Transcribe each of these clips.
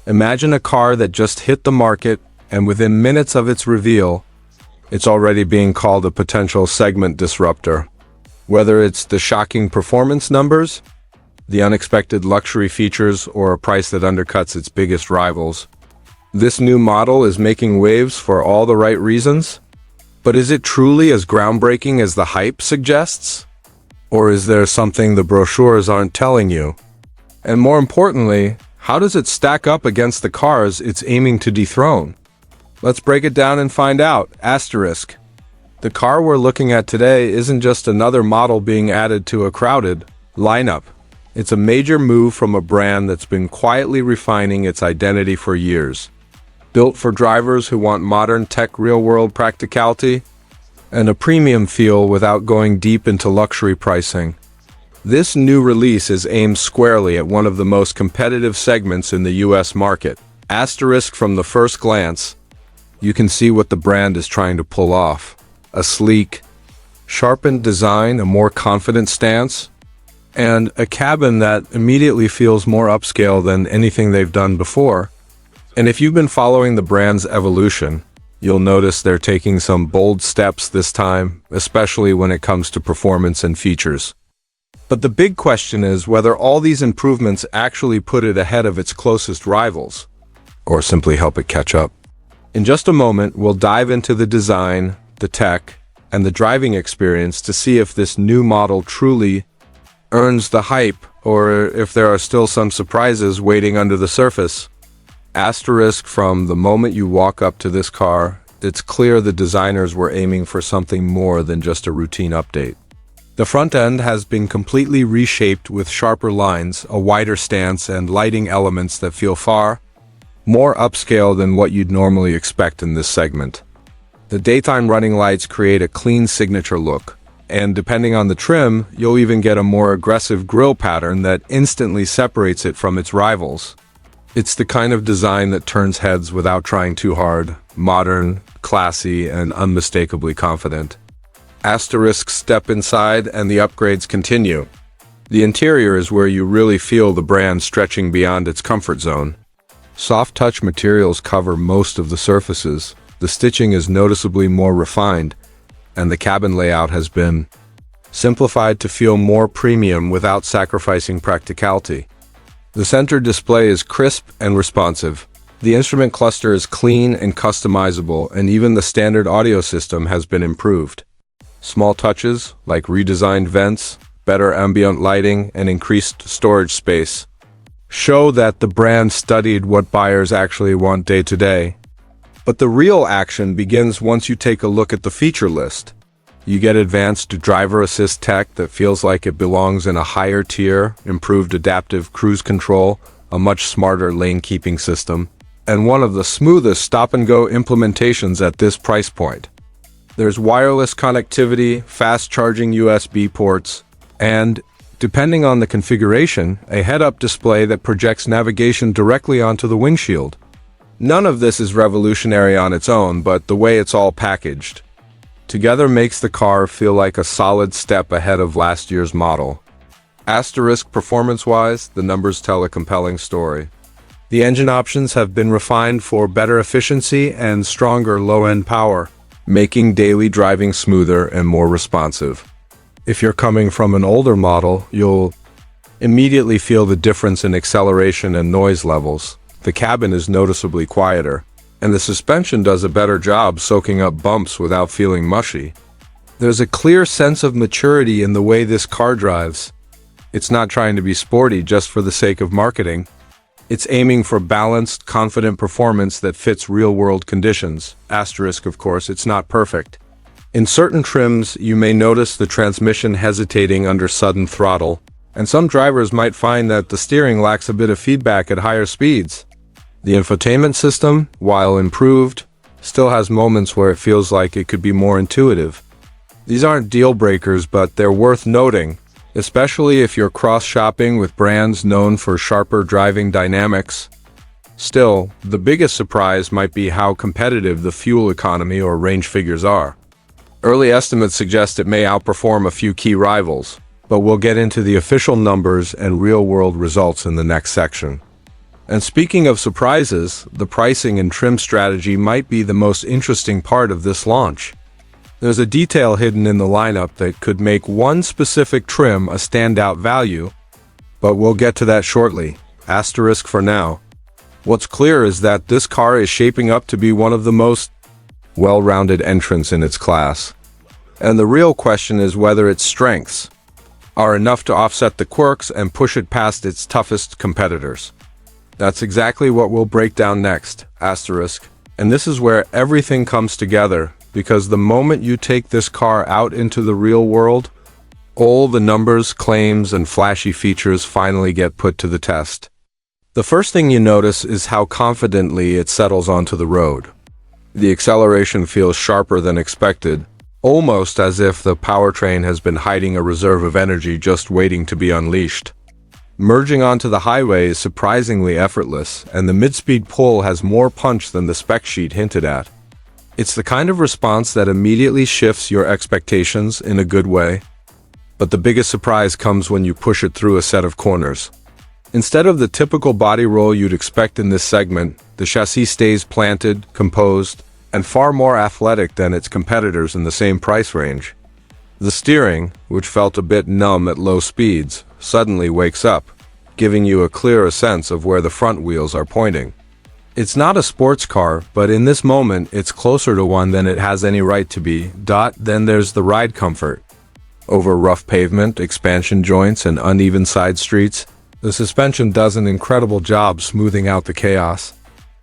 Imagine a car that just hit the market, and within minutes of its reveal, it's already being called a potential segment disruptor. Whether it's the shocking performance numbers, the unexpected luxury features, or a price that undercuts its biggest rivals, this new model is making waves for all the right reasons. But is it truly as groundbreaking as the hype suggests? Or is there something the brochures aren't telling you? And more importantly, how does it stack up against the cars it's aiming to dethrone? Let's break it down and find out. Asterisk. The car we're looking at today isn't just another model being added to a crowded lineup. It's a major move from a brand that's been quietly refining its identity for years. Built for drivers who want modern tech real-world practicality and a premium feel without going deep into luxury pricing. This new release is aimed squarely at one of the most competitive segments in the US market. Asterisk. From the first glance, you can see what the brand is trying to pull off. A sleek, sharpened design, a more confident stance, and a cabin that immediately feels more upscale than anything they've done before. And if you've been following the brand's evolution, you'll notice they're taking some bold steps this time, especially when it comes to performance and features. But the big question is whether all these improvements actually put it ahead of its closest rivals, or simply help it catch up. In just a moment, we'll dive into the design, the tech, and the driving experience to see if this new model truly earns the hype, or if there are still some surprises waiting under the surface. Asterisk. From the moment you walk up to this car, it's clear the designers were aiming for something more than just a routine update. The front end has been completely reshaped with sharper lines, a wider stance, and lighting elements that feel far more upscale than what you'd normally expect in this segment. The daytime running lights create a clean signature look, and depending on the trim, you'll even get a more aggressive grille pattern that instantly separates it from its rivals. It's the kind of design that turns heads without trying too hard, modern, classy, and unmistakably confident. Asterisk. Step inside and the upgrades continue. The interior is where you really feel the brand stretching beyond its comfort zone. Soft touch materials cover most of the surfaces, the stitching is noticeably more refined, and the cabin layout has been simplified to feel more premium without sacrificing practicality. The center display is crisp and responsive. The instrument cluster is clean and customizable, and even the standard audio system has been improved. Small touches, like redesigned vents, better ambient lighting, and increased storage space, show that the brand studied what buyers actually want day to day. But the real action begins once you take a look at the feature list. You get advanced driver assist tech that feels like it belongs in a higher tier, improved adaptive cruise control, a much smarter lane-keeping system, and one of the smoothest stop-and-go implementations at this price point. There's wireless connectivity, fast-charging USB ports, and, depending on the configuration, a head-up display that projects navigation directly onto the windshield. None of this is revolutionary on its own, but the way it's all packaged together makes the car feel like a solid step ahead of last year's model. Asterisk. Performance-wise, the numbers tell a compelling story. The engine options have been refined for better efficiency and stronger low-end power, making daily driving smoother and more responsive. If you're coming from an older model, you'll immediately feel the difference in acceleration and noise levels. The cabin is noticeably quieter, and the suspension does a better job soaking up bumps without feeling mushy. There's a clear sense of maturity in the way this car drives. It's not trying to be sporty just for the sake of marketing. It's aiming for balanced, confident performance that fits real-world conditions. Asterisk. Of course, it's not perfect. In certain trims, you may notice the transmission hesitating under sudden throttle, and some drivers might find that the steering lacks a bit of feedback at higher speeds. The infotainment system, while improved, still has moments where it feels like it could be more intuitive. These aren't deal breakers, but they're worth noting, especially if you're cross-shopping with brands known for sharper driving dynamics. Still, the biggest surprise might be how competitive the fuel economy or range figures are. Early estimates suggest it may outperform a few key rivals, but we'll get into the official numbers and real-world results in the next section. And speaking of surprises, the pricing and trim strategy might be the most interesting part of this launch. There's a detail hidden in the lineup that could make one specific trim a standout value, but we'll get to that shortly. Asterisk for now. What's clear is that this car is shaping up to be one of the most well-rounded entrants in its class. And the real question is whether its strengths are enough to offset the quirks and push it past its toughest competitors. That's exactly what we'll break down next, asterisk. And this is where everything comes together, because the moment you take this car out into the real world, all the numbers, claims, and flashy features finally get put to the test. The first thing you notice is how confidently it settles onto the road. The acceleration feels sharper than expected, almost as if the powertrain has been hiding a reserve of energy just waiting to be unleashed. Merging onto the highway is surprisingly effortless, and the mid-speed pull has more punch than the spec sheet hinted at. It's the kind of response that immediately shifts your expectations in a good way. But the biggest surprise comes when you push it through a set of corners. Instead of the typical body roll you'd expect in this segment, the chassis stays planted, composed, and far more athletic than its competitors in the same price range. The steering, which felt a bit numb at low speeds, suddenly wakes up, giving you a clearer sense of where the front wheels are pointing. It's not a sports car, but in this moment, it's closer to one than it has any right to be. Then there's the ride comfort. Over rough pavement, expansion joints, and uneven side streets, the suspension does an incredible job smoothing out the chaos.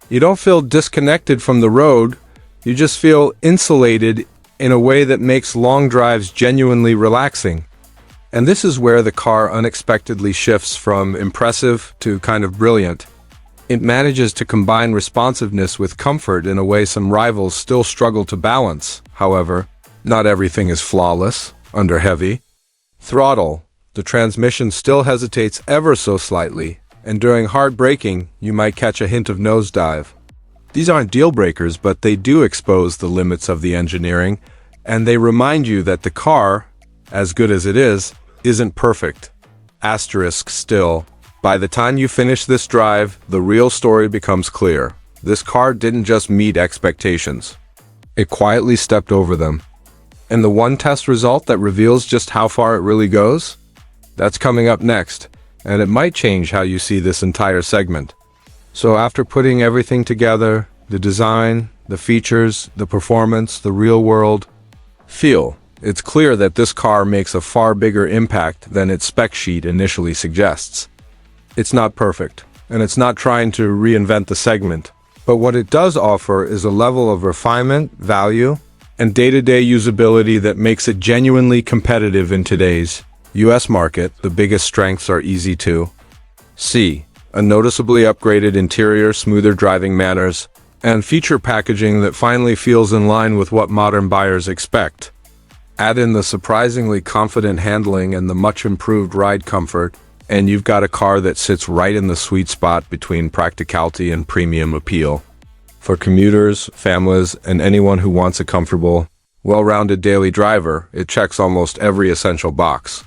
You don't feel disconnected from the road, you just feel insulated in a way that makes long drives genuinely relaxing. And this is where the car unexpectedly shifts from impressive to kind of brilliant. It manages to combine responsiveness with comfort in a way some rivals still struggle to balance. However, not everything is flawless under heavy throttle. The transmission still hesitates ever so slightly, and during hard braking, you might catch a hint of nosedive. These aren't deal breakers, but they do expose the limits of the engineering, and they remind you that the car, as good as it is, isn't perfect. Asterisk still. By the time you finish this drive, the real story becomes clear. This car didn't just meet expectations. It quietly stepped over them. And the one test result that reveals just how far it really goes? That's coming up next, and it might change how you see this entire segment. So after putting everything together, the design, the features, the performance, the real world feel, it's clear that this car makes a far bigger impact than its spec sheet initially suggests. It's not perfect, and it's not trying to reinvent the segment, but what it does offer is a level of refinement, value, and day-to-day usability that makes it genuinely competitive in today's US market. The biggest strengths are easy to see: a noticeably upgraded interior, smoother driving manners, and feature packaging that finally feels in line with what modern buyers expect. Add in the surprisingly confident handling and the much improved ride comfort, and you've got a car that sits right in the sweet spot between practicality and premium appeal. For commuters, families, and anyone who wants a comfortable, well-rounded daily driver, it checks almost every essential box.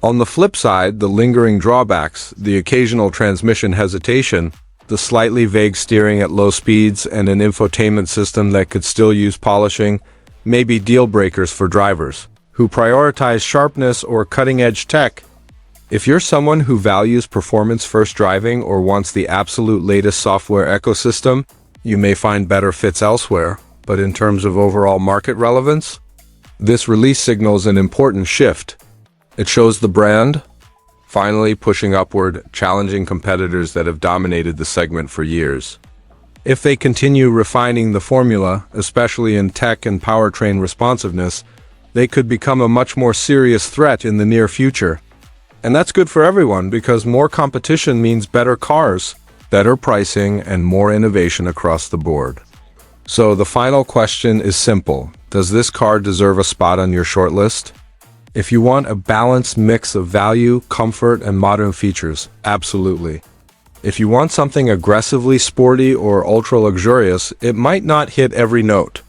On the flip side, the lingering drawbacks, the occasional transmission hesitation, the slightly vague steering at low speeds, and an infotainment system that could still use polishing, may be deal breakers for drivers who prioritize sharpness or cutting-edge tech. If you're someone who values performance-first driving or wants the absolute latest software ecosystem, you may find better fits elsewhere. But in terms of overall market relevance, this release signals an important shift. It shows the brand finally pushing upward, challenging competitors that have dominated the segment for years. If they continue refining the formula, especially in tech and powertrain responsiveness, they could become a much more serious threat in the near future. And that's good for everyone, because more competition means better cars, better pricing, and more innovation across the board. So the final question is simple. Does this car deserve a spot on your shortlist? If you want a balanced mix of value, comfort, and modern features, absolutely. If you want something aggressively sporty or ultra-luxurious, it might not hit every note.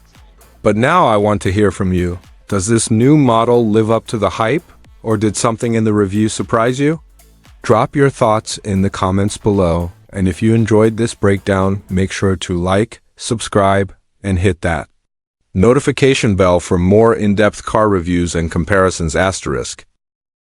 But now I want to hear from you. Does this new model live up to the hype? Or did something in the review surprise you? Drop your thoughts in the comments below. And if you enjoyed this breakdown, make sure to like, subscribe, and hit that notification bell for more in-depth car reviews and comparisons asterisk.